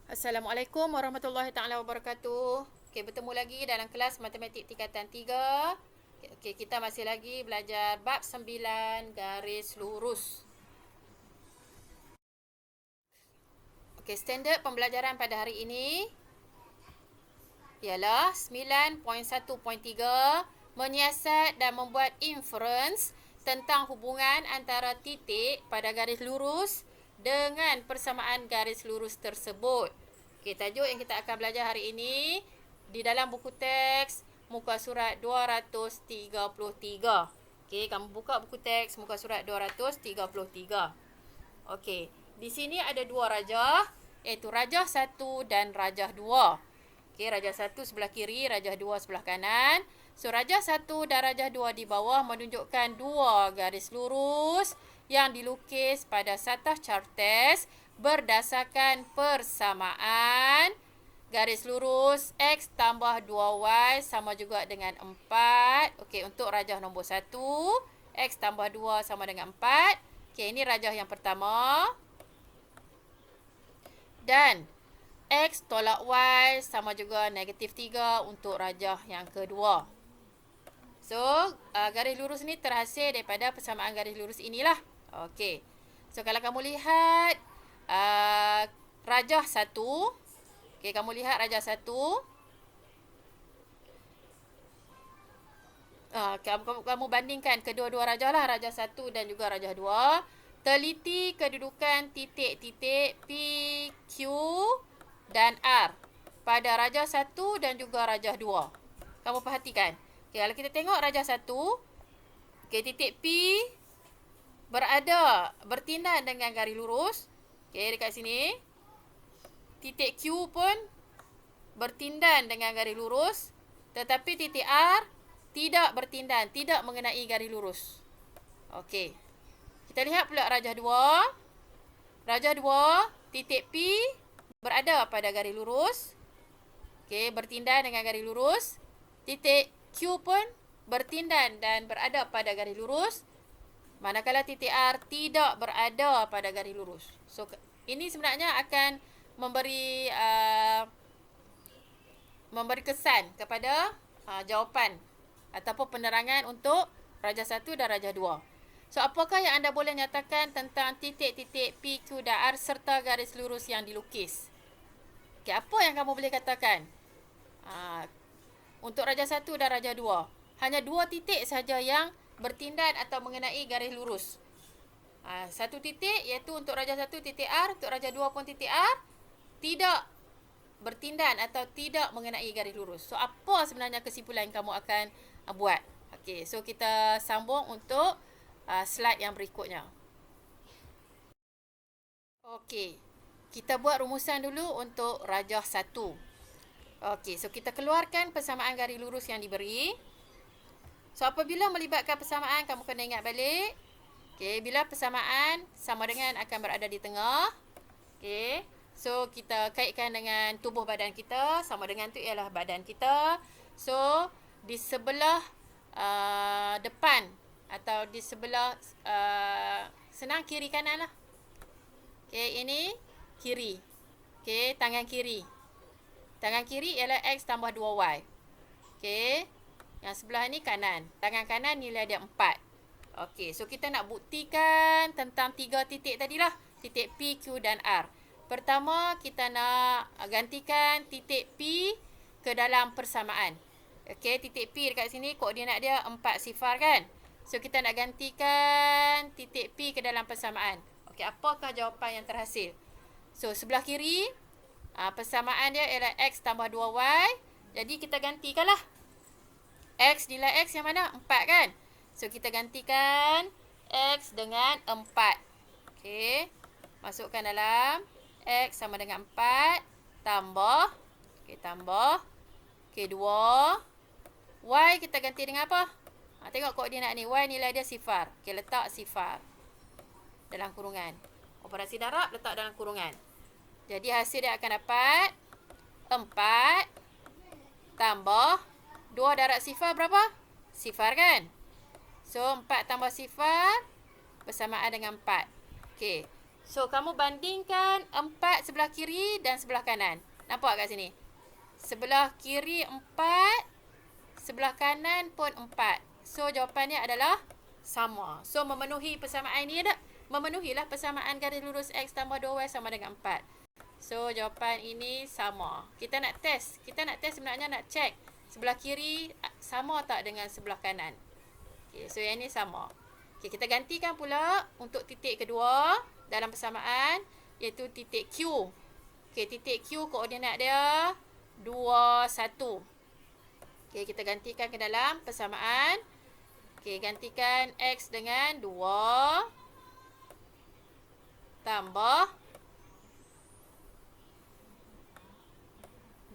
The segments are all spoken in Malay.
Assalamualaikum warahmatullahi taala wabarakatuh. Okey, bertemu lagi dalam kelas matematik tingkatan 3. Okey, kita masih lagi belajar bab 9 garis lurus. Okey, standard pembelajaran pada hari ini ialah 9.1.3 menyiasat dan membuat inference tentang hubungan antara titik pada garis lurus dengan persamaan garis lurus tersebut. Okey, tajuk yang kita akan belajar hari ini di dalam buku teks muka surat 233. Okey, kamu buka buku teks muka surat 233. Okey, di sini ada dua rajah, iaitu rajah 1 dan rajah 2. Okey, rajah 1 sebelah kiri, rajah 2 sebelah kanan. So, rajah 1 dan rajah 2 di bawah menunjukkan dua garis lurus yang dilukis pada satas cartes berdasarkan persamaan garis lurus X tambah 2Y sama juga dengan 4. Okey, untuk rajah nombor 1, X tambah 2 sama dengan 4. Okey, ini rajah yang pertama. Dan X tolak Y sama juga negatif 3 untuk rajah yang kedua. So, garis lurus ni terhasil daripada persamaan garis lurus inilah. Okey. So, kalau kamu lihat rajah 1. Okey, kamu lihat rajah 1. Kamu bandingkan kedua-dua rajah lah, rajah 1 dan juga rajah 2. Teliti kedudukan titik-titik P, Q dan R pada rajah 1 dan juga rajah 2. Kamu perhatikan. Okay, kalau kita tengok rajah 1, okay, titik P bertindan dengan garis lurus. Okay, dekat sini. Titik Q pun bertindan dengan garis lurus. Tetapi titik R tidak bertindan, tidak mengenai garis lurus. Okey. Kita lihat pula rajah 2. Rajah 2, titik P berada pada garis lurus. Okey, bertindan dengan garis lurus. Titik Q pun bertindan dan berada pada garis lurus. Manakala titik R tidak berada pada garis lurus. So, ini sebenarnya akan memberi kesan kepada jawapan ataupun penerangan untuk rajah 1 dan rajah 2. So, apakah yang anda boleh nyatakan tentang titik-titik P, Q dan R serta garis lurus yang dilukis? Okay, apa yang kamu boleh katakan? Untuk rajah 1 dan rajah 2. Hanya dua titik sahaja yang bertindan atau mengenai garis lurus. Satu titik iaitu untuk rajah 1 titik R, untuk rajah 2 pun titik R tidak bertindan atau tidak mengenai garis lurus. So, apa sebenarnya kesimpulan yang kamu akan buat? Okey, so kita sambung untuk slide yang berikutnya. Okey, kita buat rumusan dulu untuk rajah 1. Okey, so kita keluarkan persamaan garis lurus yang diberi. So, apabila melibatkan persamaan, kamu kena ingat balik. Okey, bila persamaan sama dengan akan berada di tengah. Okey, so kita kaitkan dengan tubuh badan kita. Sama dengan tu ialah badan kita. So, di sebelah depan atau di sebelah senang kiri kanan lah. Okey, ini kiri. Okey, tangan kiri. Tangan kiri ialah X tambah 2Y. Okey. Yang sebelah ni kanan. Tangan kanan nilai dia 4. Okey, so kita nak buktikan tentang tiga titik tadilah. Titik P, Q dan R. Pertama, kita nak gantikan titik P ke dalam persamaan. Okey, titik P dekat sini koordinat dia 4 sifar kan? So, kita nak gantikan titik P ke dalam persamaan. Okey, apakah jawapan yang terhasil? So, sebelah kiri, persamaan dia ialah X tambah 2Y. Jadi, kita gantikanlah. X, nilai X yang mana? 4 kan? So, kita gantikan X dengan 4. Okey. Masukkan dalam X sama dengan 4. Tambah. Okey, tambah. Okey, 2. Y kita ganti dengan apa? Tengok koordinat ni. Y nilai dia sifar. Okey, letak sifar dalam kurungan. Operasi darab letak dalam kurungan. Jadi, hasil dia akan dapat 4 tambah 2 darab sifar berapa? Sifar kan? So, 4 tambah sifar bersamaan dengan 4. Okey. So, kamu bandingkan 4 sebelah kiri dan sebelah kanan. Nampak kat sini? Sebelah kiri 4, sebelah kanan pun 4. So, jawapannya adalah sama. So, memenuhi persamaan ini tak? Memenuhilah persamaan garis lurus X tambah 2Y sama dengan 4. So, jawapan ini sama. Kita nak test. Kita nak test sebenarnya nak check sebelah kiri sama tak dengan sebelah kanan. Okay, so yang ini sama. Okay, kita gantikan pula untuk titik kedua dalam persamaan, iaitu titik Q. Okay, titik Q koordinat dia 2, 1. Okay, kita gantikan ke dalam persamaan. Okay, gantikan X dengan 2 tambah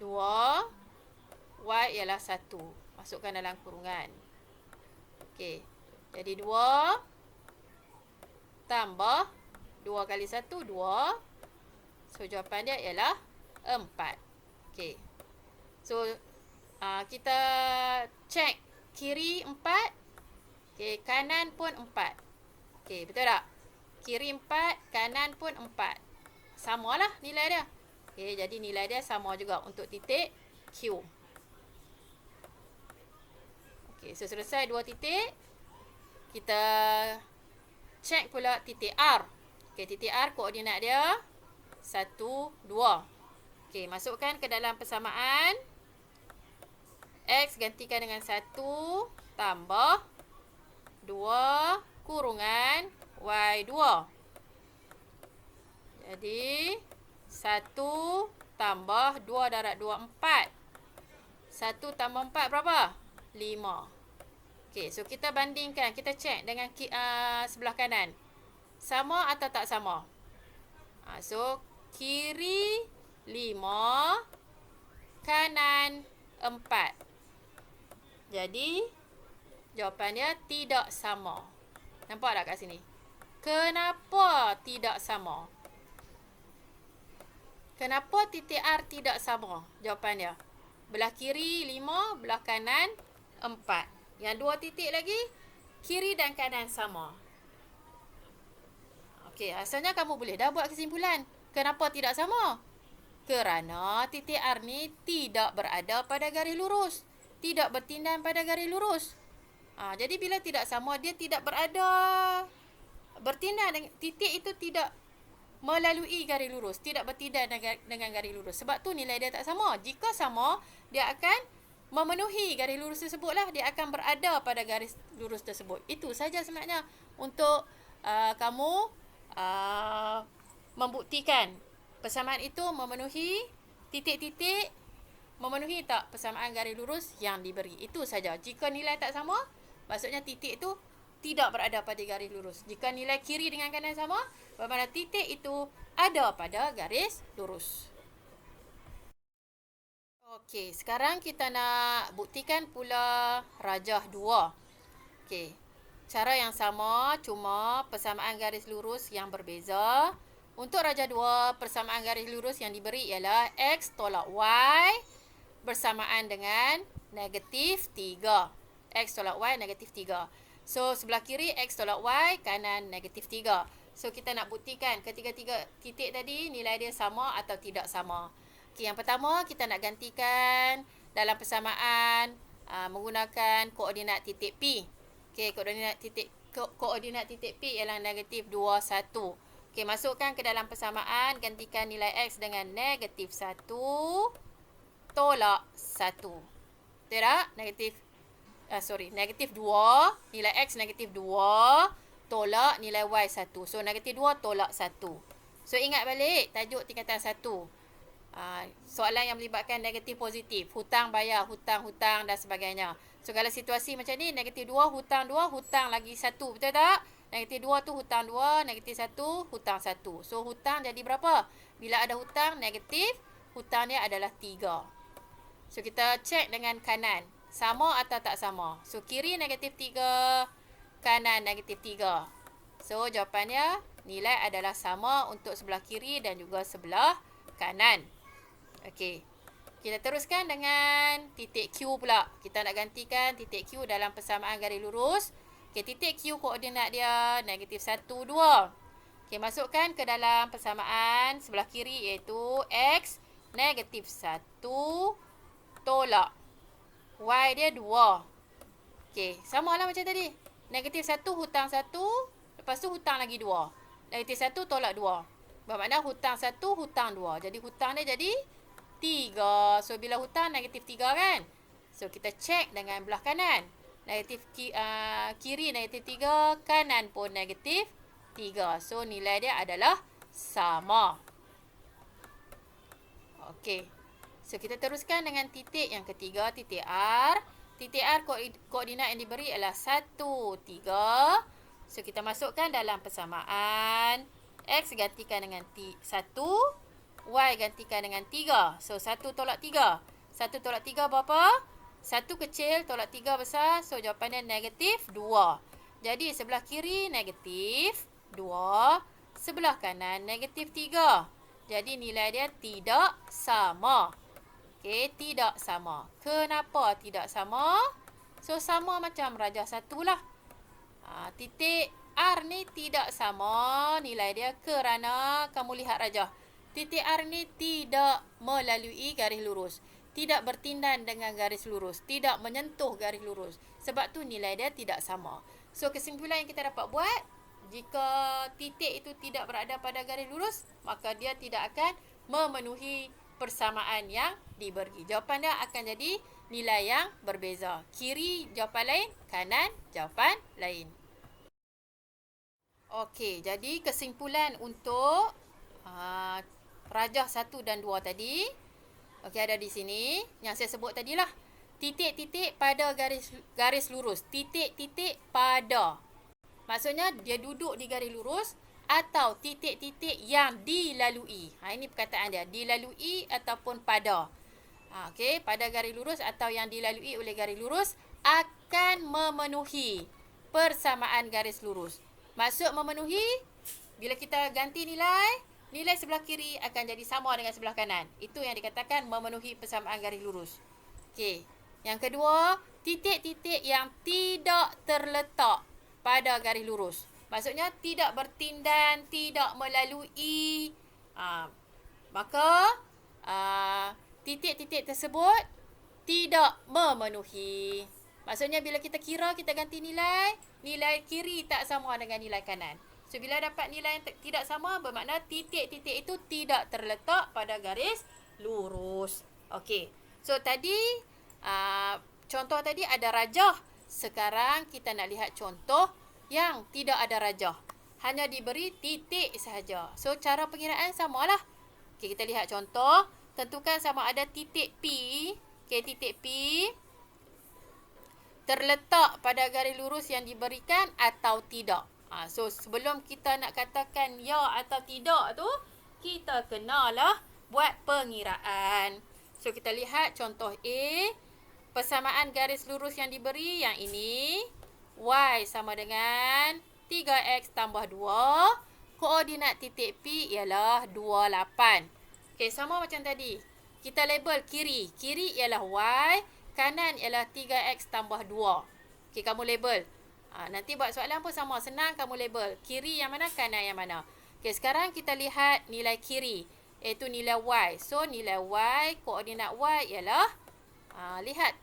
2, Y ialah 1. Masukkan dalam kurungan. Okey. Jadi 2 tambah 2 kali 1, 2. So, jawapan dia ialah 4. Okey. So, kita check kiri 4. Okey, kanan pun 4. Okey, betul tak? Kiri 4, kanan pun 4. Samalah nilai dia. Okey, jadi nilai dia sama juga untuk titik Q. Okey, so selesai 2 titik. Kita check pula titik R. Okey, titik R koordinat dia 1, 2. Okey, masukkan ke dalam persamaan. X gantikan dengan 1 tambah 2 kurungan Y 2. Jadi 1 tambah 2 darab 2, 4. 1 tambah 4 berapa? 5. Okey, so kita bandingkan, kita check dengan sebelah kanan. Sama atau tak sama? So, kiri 5, kanan 4. Jadi, jawapannya tidak sama. Nampak tak kat sini? Kenapa tidak sama? Kenapa titik R tidak sama? Jawapannya. Belah kiri 5, belah kanan 4. Yang 2 titik lagi, kiri dan kanan sama. Okey, asalnya kamu boleh dah buat kesimpulan. Kenapa tidak sama? Kerana titik R ni tidak berada pada garis lurus. Tidak bertindan pada garis lurus. Jadi bila tidak sama, dia tidak berada bertindan. Titik itu tidak melalui garis lurus. Tidak bertindan dengan garis lurus. Sebab tu nilai dia tak sama. Jika sama, dia akan memenuhi garis lurus tersebut lah. Dia akan berada pada garis lurus tersebut. Itu saja sebenarnya untuk kamu membuktikan persamaan itu memenuhi titik-titik, memenuhi tak persamaan garis lurus yang diberi. Itu saja. Jika nilai tak sama, maksudnya titik itu tidak berada pada garis lurus. Jika nilai kiri dengan kanan sama, bermakna titik itu ada pada garis lurus. Okey, sekarang kita nak buktikan pula rajah 2. Okey. Cara yang sama, cuma persamaan garis lurus yang berbeza. Untuk rajah 2, persamaan garis lurus yang diberi ialah X tolak Y bersamaan dengan negatif 3. X tolak Y negatif 3. So, sebelah kiri X tolak Y, kanan negatif 3. So, kita nak buktikan ketiga-tiga titik tadi nilai dia sama atau tidak sama. Okay, yang pertama, kita nak gantikan dalam persamaan menggunakan koordinat titik P. Okay, koordinat titik P ialah negatif 2, 1. Okay, masukkan ke dalam persamaan, gantikan nilai X dengan negatif 1 tolak 1. Betul tak? Negatif 2, nilai X negatif 2 tolak nilai Y 1. So, negatif 2 tolak 1. So, ingat balik tajuk tingkatan 1. Soalan yang melibatkan negatif positif. Hutang bayar, hutang dan sebagainya. So, kalau situasi macam ni, negatif 2, hutang 2, hutang lagi 1. Betul tak? Negatif 2 tu hutang 2, negatif 1, hutang 1. So, hutang jadi berapa? Bila ada hutang negatif, hutang dia adalah 3. So, kita cek dengan kanan. Sama atau tak sama? So, kiri negatif 3, kanan negatif 3. So, jawapannya nilai adalah sama untuk sebelah kiri dan juga sebelah kanan. Okey. Kita teruskan dengan titik Q pula. Kita nak gantikan titik Q dalam persamaan garis lurus. Okey, titik Q koordinat dia negatif 1, 2. Okey, masukkan ke dalam persamaan sebelah kiri iaitu X negatif 1 tolak Y dia 2. Okey, samalah macam tadi. Negatif 1 hutang 1, lepas tu hutang lagi 2. Negatif 1 tolak 2. Bermakna hutang 1, hutang 2. Jadi hutang dia jadi 3. So, bila hutang negatif 3 kan? So, kita cek dengan belah kanan. Negatif kiri negatif 3, kanan pun negatif 3. So, nilai dia adalah sama. Okey. So, kita teruskan dengan titik yang ketiga, titik R. Titik R koordinat yang diberi adalah 1, 3. So, kita masukkan dalam persamaan. X gantikan dengan 1, Y gantikan dengan 3. So, 1 tolak 3. 1 tolak 3 berapa? 1 kecil tolak 3 besar. So, jawapannya negatif 2. Jadi, sebelah kiri negatif 2. Sebelah kanan negatif 3. Jadi, nilai dia tidak sama. Okey, tidak sama. Kenapa tidak sama? So, sama macam rajah 1 lah. Titik R ni tidak sama nilai dia kerana kamu lihat rajah. Titik R ni tidak melalui garis lurus. Tidak bertindan dengan garis lurus. Tidak menyentuh garis lurus. Sebab tu nilai dia tidak sama. So, kesimpulan yang kita dapat buat, jika titik itu tidak berada pada garis lurus, maka dia tidak akan memenuhi persamaan yang diberi. Jawapan dia akan jadi nilai yang berbeza. Kiri jawapan lain, kanan jawapan lain. Okey, jadi kesimpulan untuk rajah 1 dan 2 tadi. Okey, ada di sini yang saya sebut tadilah. Titik-titik pada garis lurus. Titik-titik pada. Maksudnya dia duduk di garis lurus atau titik-titik yang dilalui. Ini perkataan dia. Dilalui ataupun pada. Okey, pada garis lurus atau yang dilalui oleh garis lurus akan memenuhi persamaan garis lurus. Maksud memenuhi, bila kita ganti nilai sebelah kiri akan jadi sama dengan sebelah kanan. Itu yang dikatakan memenuhi persamaan garis lurus. Okey. Yang kedua, titik-titik yang tidak terletak pada garis lurus. Maksudnya tidak bertindan, tidak melalui. Maka titik-titik tersebut tidak memenuhi. Maksudnya bila kita kira, kita ganti nilai kiri tak sama dengan nilai kanan. So, bila dapat nilai yang tidak sama, bermakna titik-titik itu tidak terletak pada garis lurus. Okey. So, tadi contoh tadi ada rajah. Sekarang kita nak lihat contoh yang tidak ada rajah. Hanya diberi titik sahaja. So, cara pengiraan samalah. Okey, kita lihat contoh. Tentukan sama ada titik P. Okey, titik P terletak pada garis lurus yang diberikan atau tidak. So, sebelum kita nak katakan ya atau tidak tu, kita kenalah buat pengiraan. So, kita lihat contoh A. Persamaan garis lurus yang diberi yang ini. Y sama dengan 3X tambah 2. Koordinat titik P ialah 28. Okey, sama macam tadi. Kita label kiri. Kiri ialah Y. Kanan ialah 3X tambah 2. Okey, kamu label. Nanti buat soalan pun sama. Senang kamu label. Kiri yang mana, kanan yang mana. Okey, sekarang kita lihat nilai kiri. Iaitu nilai Y. So, nilai Y, koordinat Y ialah, lihat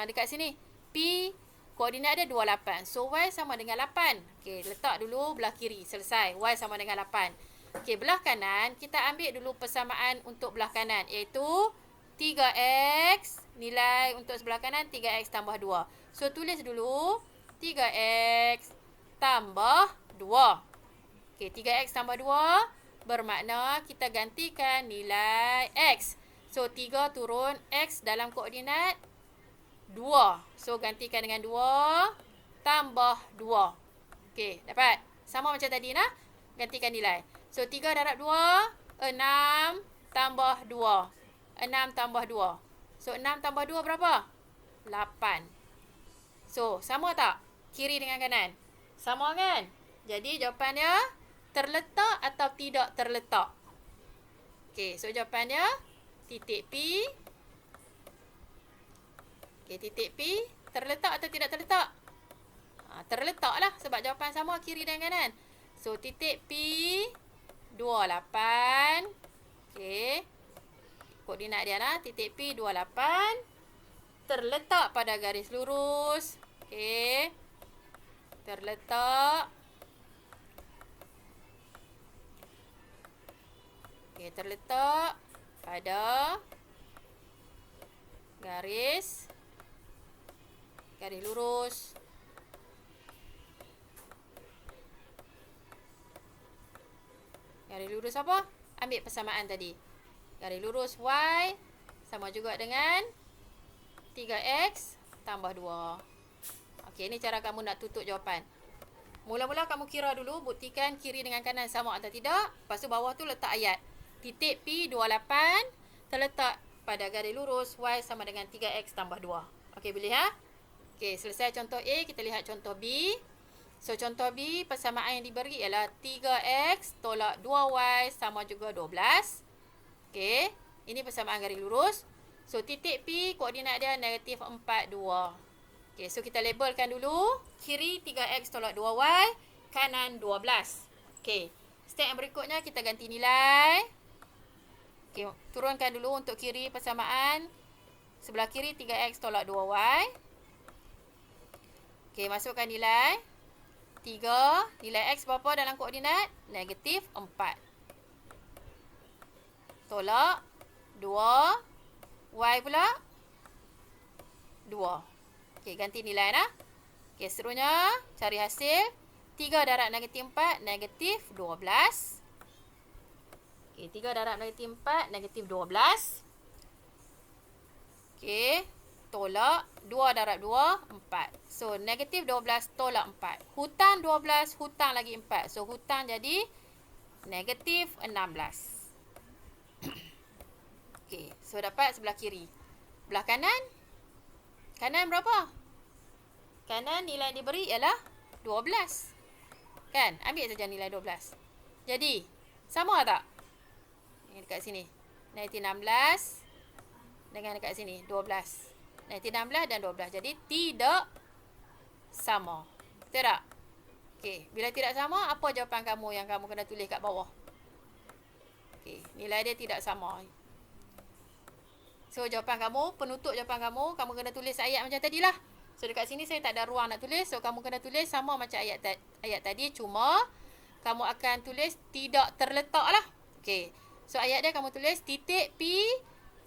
dekat sini. P, koordinat dia 28. So, Y sama dengan 8. Okey, letak dulu belah kiri. Selesai. Y sama dengan 8. Okey, belah kanan, kita ambil dulu persamaan untuk belah kanan. Iaitu 3X, nilai untuk sebelah kanan 3X tambah 2. So, tulis dulu 3X tambah 2. Okey, 3X tambah 2 bermakna kita gantikan nilai X. So, 3 turun X dalam koordinat 2. So, gantikan dengan 2 tambah 2. Okey, dapat? Sama macam tadi nah. Gantikan nilai. So, 3 darab 2, 6 tambah 2. 6 tambah 2. So, 6 tambah 2 berapa? 8. So, sama tak? Kiri dengan kanan. Sama kan? Jadi, jawapannya terletak atau tidak terletak? Okey, so jawapannya titik P. Okey, titik P terletak atau tidak terletak? Terletak lah sebab jawapan sama kiri dan kanan. So, titik P 28. Okey. Koordinat dia lah. Titik P 28. Terletak pada garis lurus. Okey. Terletak. Okey, terletak pada garis lurus. Garis lurus apa? Ambil persamaan tadi. Garis lurus Y sama juga dengan 3X tambah 2. Okey, ini cara kamu nak tutup jawapan. Mula-mula kamu kira dulu, buktikan kiri dengan kanan sama atau tidak. Lepas tu bawah tu letak ayat. Titik P 28 terletak pada garis lurus Y sama dengan 3X tambah 2. Okey, boleh ha? Okey, selesai contoh A, kita lihat contoh B. So, contoh B, persamaan yang diberi ialah 3X tolak 2Y sama juga 12. Okey, ini persamaan garis lurus. So, titik P, koordinat dia negatif 4, 2. Okey, so kita labelkan dulu. Kiri 3X tolak 2Y, kanan 12. Okey, step yang berikutnya kita ganti nilai. Okey, turunkan dulu untuk kiri persamaan. Sebelah kiri 3X tolak 2Y. Okey, masukkan nilai. 3, nilai X berapa dalam koordinat? Negatif 4. Tolak 2, Y pula 2. Okey, ganti nilai dah. Okey, seterusnya cari hasil. 3 darab negatif 4, negatif 12. Okey, 3 darab negatif 4, negatif 12. Okey, tolak 2 darab 2, 4. So, negatif 12 tolak 4. Hutang 12, hutang lagi 4. So, hutang jadi negatif 16. Okey, so dapat sebelah kiri. Belah kanan. Kanan berapa? Kanan nilai diberi ialah 12. Kan? Ambil saja nilai 12. Jadi, sama tak? Ini dekat sini. Negatif 16 dengan dekat sini 12. Negatif 16 dan 12. Jadi, tidak sama. Betul tak? Okey, bila tidak sama, apa jawapan kamu yang kamu kena tulis kat bawah? Okey, nilai dia tidak sama. So, jawapan kamu, penutup jawapan kamu kena tulis ayat macam tadilah. So, dekat sini saya tak ada ruang nak tulis. So, kamu kena tulis sama macam ayat tadi. Cuma, kamu akan tulis tidak terletak lah. Okey. So, ayat dia kamu tulis titik P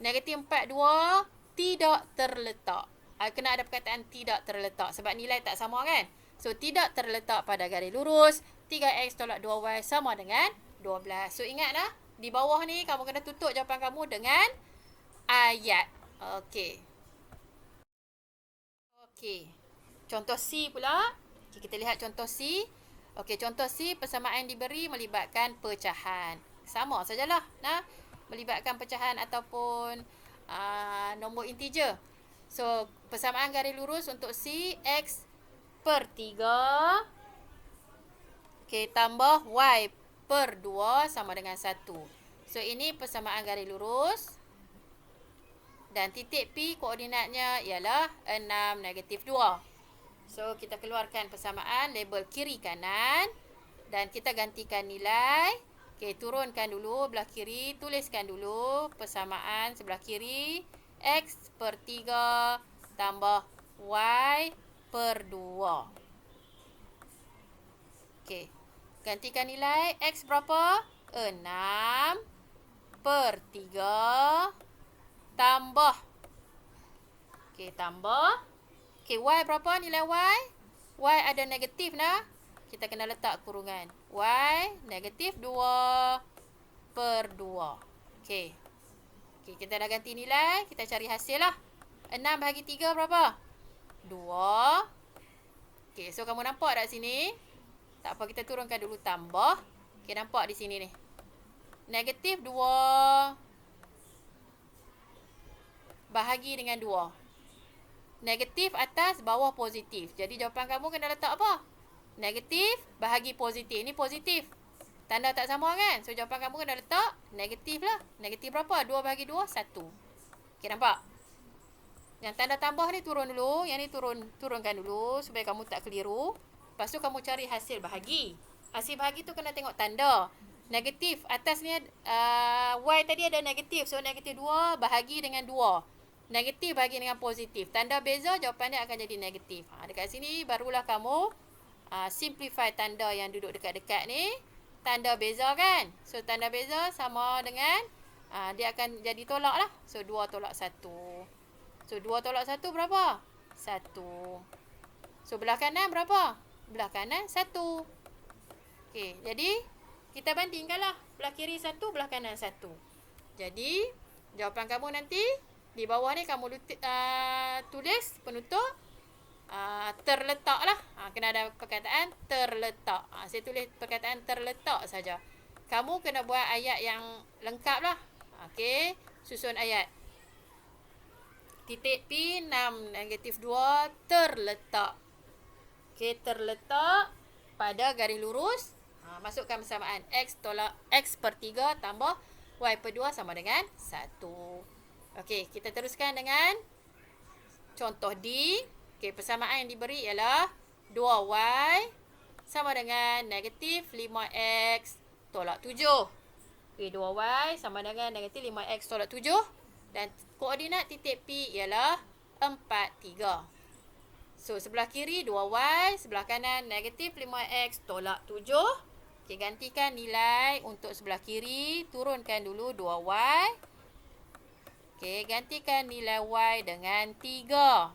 negatif 42 tidak terletak. Kena ada perkataan tidak terletak. Sebab nilai tak sama kan? So, tidak terletak pada garis lurus. 3X tolak 2Y sama dengan 12. So, ingat dah. Di bawah ni, kamu kena tutup jawapan kamu dengan ayat. Okey. Okey. Contoh C pula. Okay, kita lihat contoh C. Okey, contoh C persamaan diberi melibatkan pecahan. Sama sajalah. Nah, melibatkan pecahan ataupun nombor integer. So, persamaan garis lurus untuk C, X per 3. Okey, tambah Y per 2 sama dengan 1. So, ini persamaan garis lurus. Dan titik P koordinatnya ialah 6, negatif 2. So, kita keluarkan persamaan label kiri kanan. Dan kita gantikan nilai. Okey, turunkan dulu belah kiri. Tuliskan dulu persamaan sebelah kiri. X per 3 tambah Y per 2. Okey, gantikan nilai. X berapa? 6 per 3 tambah. Okey, tambah. Okey, Y berapa nilai Y? Y ada negatif nah. Kita kena letak kurungan. Y negatif 2 per 2. Okey. Okey, kita dah ganti nilai. Kita cari hasil lah. 6 bahagi 3 berapa? 2. Okey, so kamu nampak tak sini? Tak apa, kita turunkan dulu tambah. Okey, nampak di sini ni. Negatif 2 bahagi dengan 2. Negatif atas, bawah positif. Jadi jawapan kamu kena letak apa? Negatif bahagi positif. Ini positif. Tanda tak sama kan? So jawapan kamu kena letak negatif lah. Negatif berapa? 2 bahagi 2, 1. Okey, nampak? Yang tanda tambah ni turun dulu. Yang ni turunkan dulu supaya kamu tak keliru. Lepas tu kamu cari hasil bahagi. Hasil bahagi tu kena tengok tanda. Negatif. Atas ni Y tadi ada negatif. So negatif 2 bahagi dengan 2. Negatif bahagi dengan positif. Tanda beza jawapan dia akan jadi negatif. Dekat sini barulah kamu simplify tanda yang duduk dekat-dekat ni. Tanda beza kan. So tanda beza sama dengan dia akan jadi tolak lah. So 2 tolak 1. So 2 tolak 1 berapa? 1. So belah kanan berapa? Belah kanan 1. Okey, jadi kita bandingkanlah. Belah kiri 1, belah kanan 1. Jadi jawapan kamu nanti di bawah ni kamu tulis penutup terletak lah. Kena ada perkataan terletak. Saya tulis perkataan terletak saja. Kamu kena buat ayat yang lengkap lah. Okey, susun ayat. Titik P 6 negatif 2 terletak. Okey, terletak pada garis lurus. Masukkan persamaan X tolak X per 3 tambah Y per 2 sama dengan 1. Okey, kita teruskan dengan contoh D. Okey, persamaan yang diberi ialah 2Y sama dengan negatif 5X tolak 7. Okey, 2Y sama dengan negatif 5X tolak 7. Dan koordinat titik P ialah 4, 3. So, sebelah kiri 2Y, sebelah kanan negatif 5X tolak 7. Okey, gantikan nilai untuk sebelah kiri. Turunkan dulu 2Y. Okey, gantikan nilai Y dengan 3.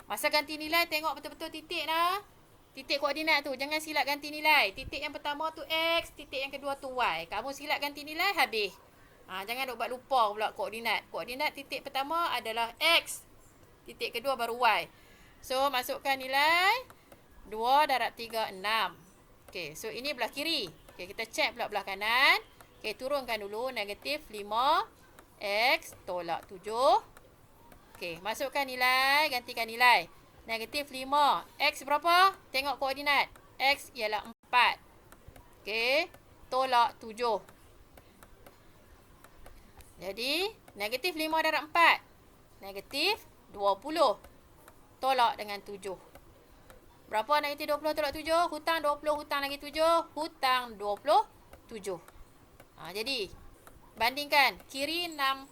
Masa ganti nilai, tengok betul-betul titik lah. Titik koordinat tu. Jangan silap ganti nilai. Titik yang pertama tu X, titik yang kedua tu Y. Kamu silap ganti nilai, habis. Jangan buat lupa pula koordinat. Koordinat titik pertama adalah X. Titik kedua baru Y. So, masukkan nilai 2 darab 3, 6. Okey, so ini belah kiri. Okey, kita check pula belah kanan. Okey, turunkan dulu negatif 5X tolak 7. Okey, masukkan nilai, gantikan nilai. Negatif 5. X berapa? Tengok koordinat. X ialah 4. Okey, tolak 7. Jadi, negatif 5 darab 4. Negatif 20. Tolak dengan 7. Berapa negatif 20 tolak 7? Hutang 20, hutang lagi 7. Hutang 27. Jadi, bandingkan. Kiri 6,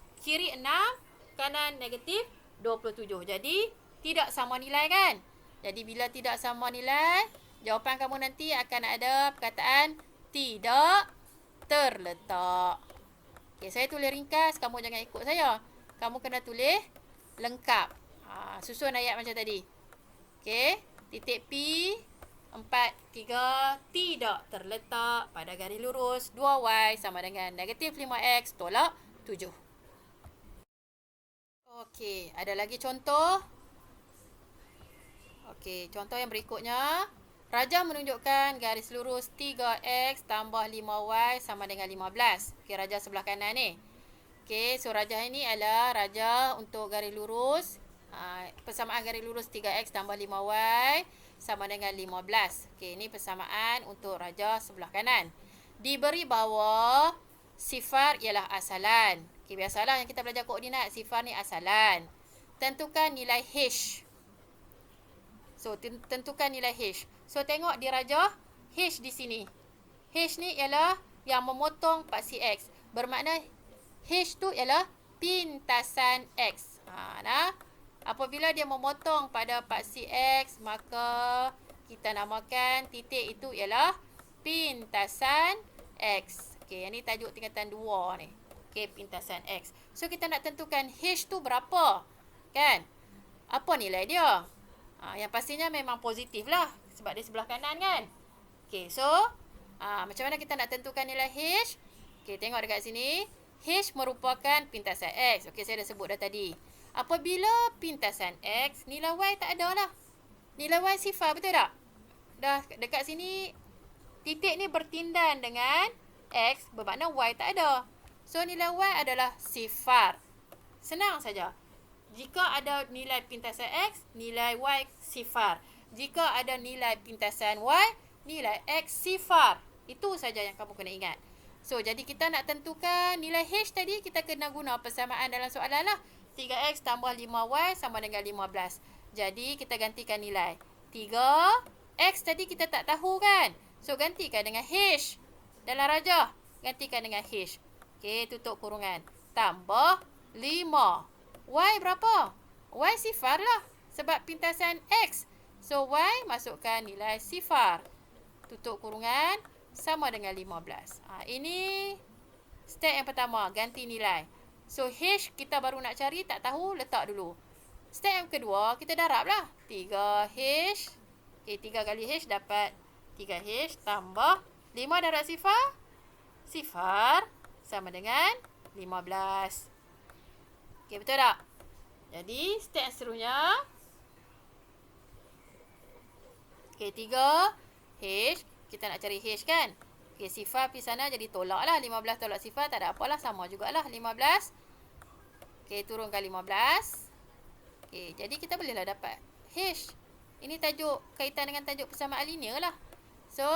kanan negatif 27. Jadi, tidak sama nilai kan? Jadi, bila tidak sama nilai, jawapan kamu nanti akan ada perkataan tidak terletak. Okay, saya tulis ringkas, kamu jangan ikut saya. Kamu kena tulis lengkap. Susun ayat macam tadi. Okey, titik P 4, 3 tidak terletak pada garis lurus 2Y sama dengan negatif 5X tolak 7. Okey, ada lagi contoh. Okey, contoh yang berikutnya. Rajah menunjukkan garis lurus 3X tambah 5Y sama dengan 15. Okey, rajah sebelah kanan ni. Okey, so rajah ini adalah rajah untuk garis lurus. Persamaan garis lurus 3X tambah 5Y sama dengan 15. Okey, ini persamaan untuk rajah sebelah kanan. Diberi bahawa sifar ialah asalan. Okey, biasalah yang kita belajar koordinat, sifar ni asalan. Tentukan nilai H. So, tentukan nilai H. So, tengok di rajah H di sini. H ni ialah yang memotong paksi X. Bermakna H tu ialah pintasan X. Apabila dia memotong pada paksi X, maka kita namakan titik itu ialah pintasan X. Okey, yang ni tajuk tingkatan 2 ni. Okey, pintasan X. So, kita nak tentukan H tu berapa. Kan? Apa nilai dia? Yang pastinya memang positif lah. Sebab dia sebelah kanan kan. Okey, so macam mana kita nak tentukan nilai H? Okey, tengok dekat sini. H merupakan pintasan X. Okey, saya dah sebut dah tadi. Apabila pintasan X, nilai Y tak ada lah. Nilai Y sifar, betul tak? Dah dekat sini, titik ni bertindan dengan X, bermakna Y tak ada. So, nilai Y adalah sifar. Senang saja. Jika ada nilai pintasan X, nilai Y sifar. Jika ada nilai pintasan Y, nilai X sifar. Itu saja yang kamu kena ingat. So, jadi kita nak tentukan nilai H tadi, kita kena guna persamaan dalam soalan lah. 3X tambah 5Y sama dengan 15. Jadi, kita gantikan nilai. 3 X tadi kita tak tahu kan. So, gantikan dengan H. Dalam rajah, gantikan dengan H. Okey, tutup kurungan. Tambah 5. Y berapa? Y sifar lah. Sebab pintasan X. So, Y masukkan nilai sifar. Tutup kurungan. Sama dengan 15. Ini step yang pertama. Ganti nilai. So, H kita baru nak cari. Tak tahu. Letak dulu. Step yang kedua. Kita darab lah. 3H. Okay, 3 kali H dapat 3H. Tambah 5 darab sifar. Sifar. Sama dengan 15. Okay, betul tak? Jadi, step yang seterusnya. Okay, 3H. Kita nak cari H kan? Okay, sifar pergi sana jadi tolak lah. 15 tolak sifar tak ada apalah. Sama jugalah 15. Okay, turunkan 15. Okay, jadi kita bolehlah dapat H. Ini tajuk kaitan dengan tajuk persamaan linear lah. So,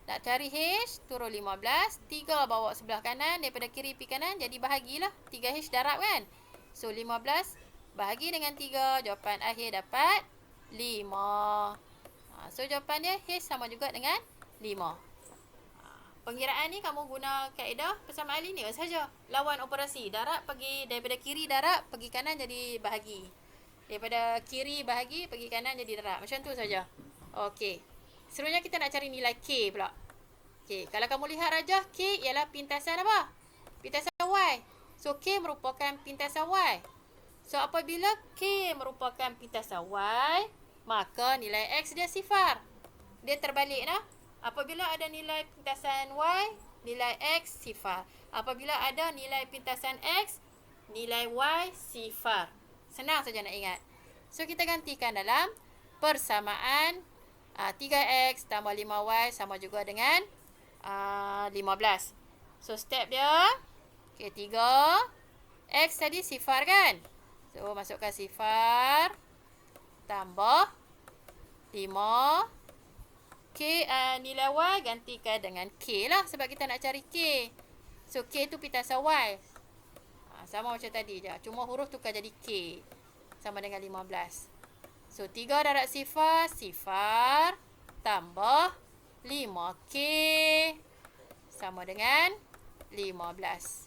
nak cari H, turun 15. 3 bawa sebelah kanan. Daripada kiri pergi kanan, jadi bahagilah. 3H darab kan? So, 15 bahagi dengan 3. Jawapan akhir dapat 5. So, jawapan dia H sama juga dengan 5. Pengiraan ni kamu guna kaedah persamaan linear saja. Lawan operasi. Darab pergi daripada kiri darab, pergi kanan jadi bahagi. Daripada kiri bahagi, pergi kanan jadi darab. Macam tu saja. Okey. Seterusnya kita nak cari nilai K pula. Okey. Kalau kamu lihat rajah, K ialah pintasan apa? Pintasan Y. So, K merupakan pintasan Y. So, apabila K merupakan pintasan Y, maka nilai X dia sifar. Dia terbalik nah. Apabila ada nilai pintasan Y, nilai X sifar. Apabila ada nilai pintasan X, nilai Y sifar. Senang saja nak ingat. So, kita gantikan dalam persamaan 3X tambah 5Y sama juga dengan 15. So, step dia. Okay, 3. X tadi sifar kan? So, masukkan sifar. Tambah 5. K nilai Y gantikan dengan K lah. Sebab kita nak cari K. So, K tu pintasan Y. Sama macam tadi je. Cuma huruf tukar jadi K. Sama dengan 15. So, 3 darab sifar. Sifar. Tambah 5K. Sama dengan 15.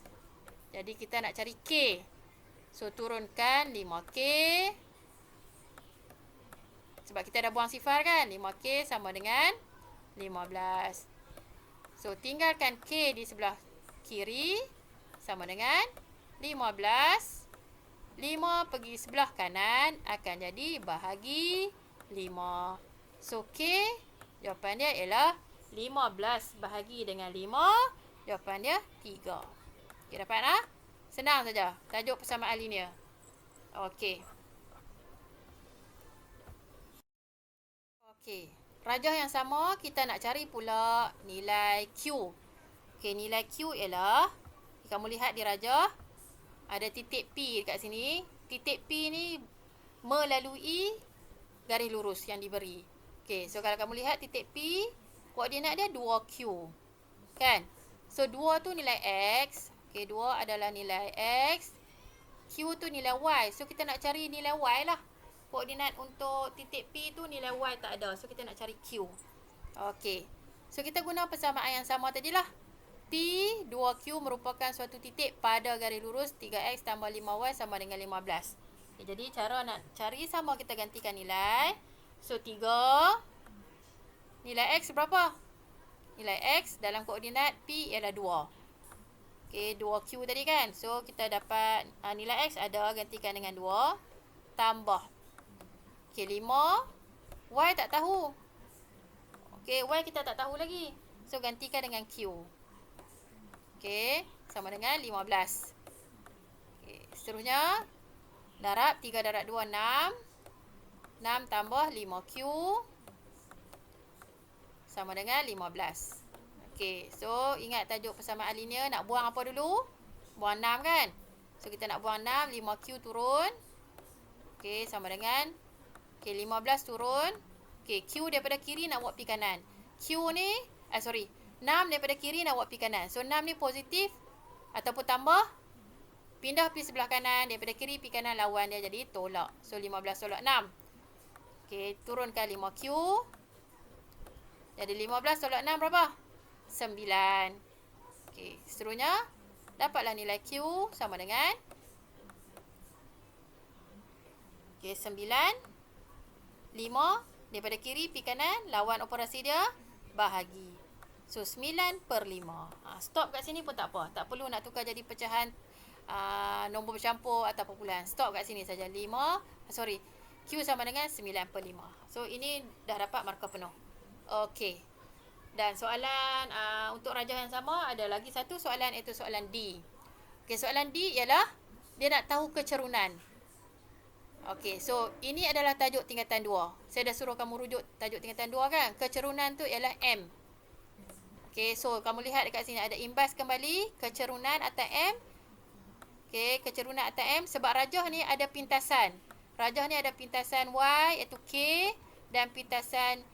Jadi, kita nak cari K. So, turunkan 5K. Sebab kita dah buang sifar kan. 5K sama dengan 15. So, tinggalkan K di sebelah kiri. Sama dengan 15. 5 pergi sebelah kanan. Akan jadi bahagi 5. So, K jawapan dia ialah 15 bahagi dengan 5. Jawapan dia 3. Okay, dapat tak? Senang saja. Tajuk persamaan linear. Okey. Okey, rajah yang sama kita nak cari pula nilai Q. Okey, nilai Q ialah kamu lihat di rajah ada titik P dekat sini. Titik P ni melalui garis lurus yang diberi. Okey, so kalau kamu lihat titik P, koordinat dia 2Q. Kan? So 2 tu nilai X. Okey, 2 adalah nilai X. Q tu nilai Y. So kita nak cari nilai Y lah. Koordinat untuk titik P tu nilai Y tak ada. So, kita nak cari Q. Okey. So, kita guna persamaan yang sama tadilah. P 2Q merupakan suatu titik pada garis lurus 3X tambah 5Y sama dengan 15. Okay, jadi, cara nak cari sama kita gantikan nilai. So, 3. Nilai X berapa? Nilai X dalam koordinat P ialah 2. Okey, 2Q tadi kan. So, kita dapat nilai X ada gantikan dengan 2. Tambah. Okey, 5. Y tak tahu. Okey, Y kita tak tahu lagi. So, gantikan dengan Q. Okey, sama dengan 15. Okey, seterusnya. Darab 3 darab 2, 6. 6 tambah 5Q. Sama dengan 15. Okey, so ingat tajuk persamaan linear. Nak buang apa dulu? Buang 6 kan? So, kita nak buang 6. 5Q turun. Okey, sama dengan... Okey, 15 turun. Okey, Q daripada kiri nak buat pergi kanan. Q ni, 6 daripada kiri nak buat pergi kanan. So, 6 ni positif ataupun tambah. Pindah pergi sebelah kanan. Daripada kiri pergi kanan lawan dia jadi tolak. So, 15 tolak 6. Okey, turunkan 5Q. Jadi 15 tolak 6 berapa? 9. Okey, seterusnya dapatlah nilai Q sama dengan okey 9 5 daripada kiri pi kanan, lawan operasi dia bahagi. So 9/5. Stop kat sini pun tak apa. Tak perlu nak tukar jadi pecahan nombor bercampur atau perpuluhan. Stop kat sini saja. Q sama dengan 9/5. So ini dah dapat markah penuh. Okey. Dan soalan untuk rajah yang sama, ada lagi satu soalan, iaitu soalan D. Okey, soalan D ialah dia nak tahu kecerunan. Okey, so ini adalah tajuk tingkatan 2. Saya dah suruh kamu rujuk tajuk tingkatan 2 kan? Kecerunan tu ialah M. Okey, so kamu lihat dekat sini ada imbas kembali, kecerunan atas M. Okey, kecerunan atas M sebab rajah ni ada pintasan. Rajah ni ada pintasan Y iaitu K dan pintasan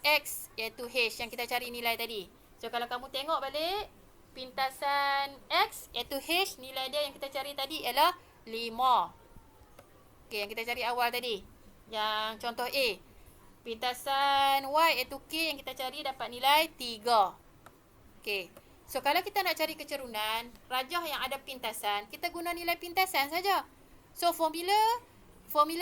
X iaitu H yang kita cari nilai tadi. So kalau kamu tengok balik, pintasan X iaitu H, nilai dia yang kita cari tadi ialah 5. Okey, yang kita cari awal tadi. Yang contoh A. Pintasan Y iaitu K yang kita cari dapat nilai 3. Okey. So kalau kita nak cari kecerunan, rajah yang ada pintasan, kita guna nilai pintasan saja. So formula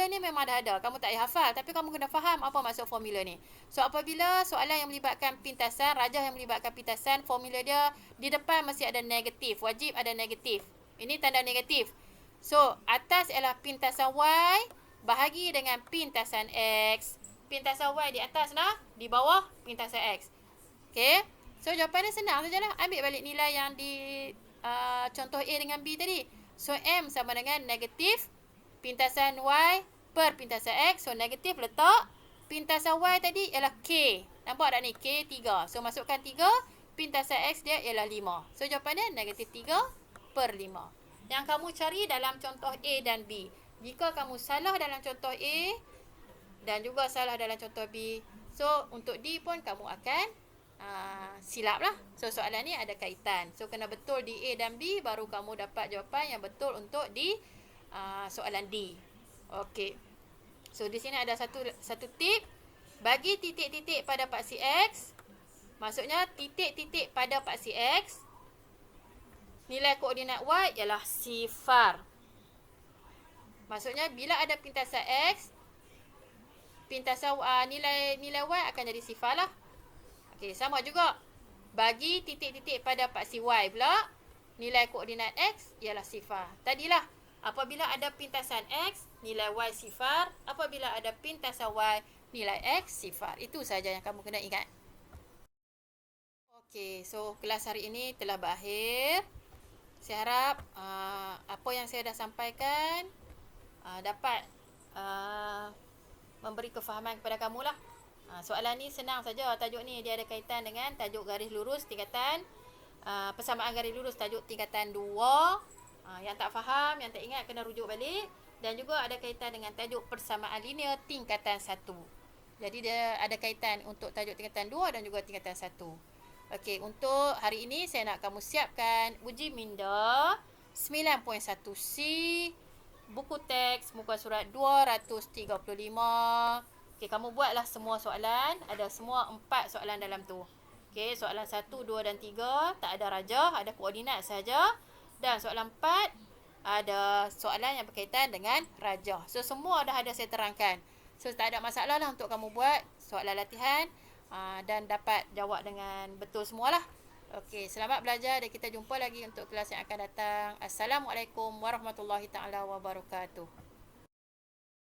ni memang dah ada. Kamu tak payah hafal, tapi kamu kena faham apa maksud formula ni. So apabila soalan yang melibatkan pintasan, rajah yang melibatkan pintasan, formula dia di depan mesti ada negatif. Wajib ada negatif. Ini tanda negatif. So atas ialah pintasan Y bahagi dengan pintasan X. Pintasan Y di atas nah, di bawah pintasan X. Okey. So jawapannya senang sajalah. Ambil balik nilai yang di contoh A dengan B tadi. So M sama dengan negatif pintasan Y per pintasan X. So negatif letak. Pintasan Y tadi ialah K. Nampak tak ni? K 3. So masukkan 3. Pintasan X dia ialah 5. So jawapannya negatif 3/5. Yang kamu cari dalam contoh A dan B. Jika kamu salah dalam contoh A dan juga salah dalam contoh B, so untuk D pun kamu akan silap lah. So soalan ni ada kaitan. So kena betul di A dan B, baru kamu dapat jawapan yang betul untuk di soalan D. Okey. So di sini ada satu tip. Bagi titik-titik pada paksi X, maksudnya titik-titik pada paksi X, nilai koordinat Y ialah sifar. Maksudnya bila ada pintasan X, pintasan nilai Y akan jadi sifar lah. Okey, sama juga. Bagi titik-titik pada paksi Y pula, nilai koordinat X ialah sifar. Tadilah, apabila ada pintasan X, nilai Y sifar. Apabila ada pintasan Y, nilai X sifar. Itu saja yang kamu kena ingat. Okey, so kelas hari ini telah berakhir. Saya harap apa yang saya dah sampaikan dapat memberi kefahaman kepada kamu lah. Soalan ni senang saja. Tajuk ni dia ada kaitan dengan tajuk garis lurus tingkatan persamaan garis lurus tajuk tingkatan 2. Yang tak faham, yang tak ingat kena rujuk balik. Dan juga ada kaitan dengan tajuk persamaan linear tingkatan 1. Jadi dia ada kaitan untuk tajuk tingkatan 2 dan juga tingkatan 1. Okey, untuk hari ini saya nak kamu siapkan uji minda 9.1C, buku teks muka surat 235. Okey, kamu buatlah semua soalan, ada semua 4 soalan dalam tu. Okey, soalan 1, 2 dan 3 tak ada rajah, ada koordinat saja. Dan soalan 4 ada soalan yang berkaitan dengan rajah. So semua dah ada saya terangkan. So tak ada masalah lah untuk kamu buat soalan latihan. Dan dapat jawab dengan betul semualah. Okey, selamat belajar dan kita jumpa lagi untuk kelas yang akan datang. Assalamualaikum warahmatullahi taala wabarakatuh.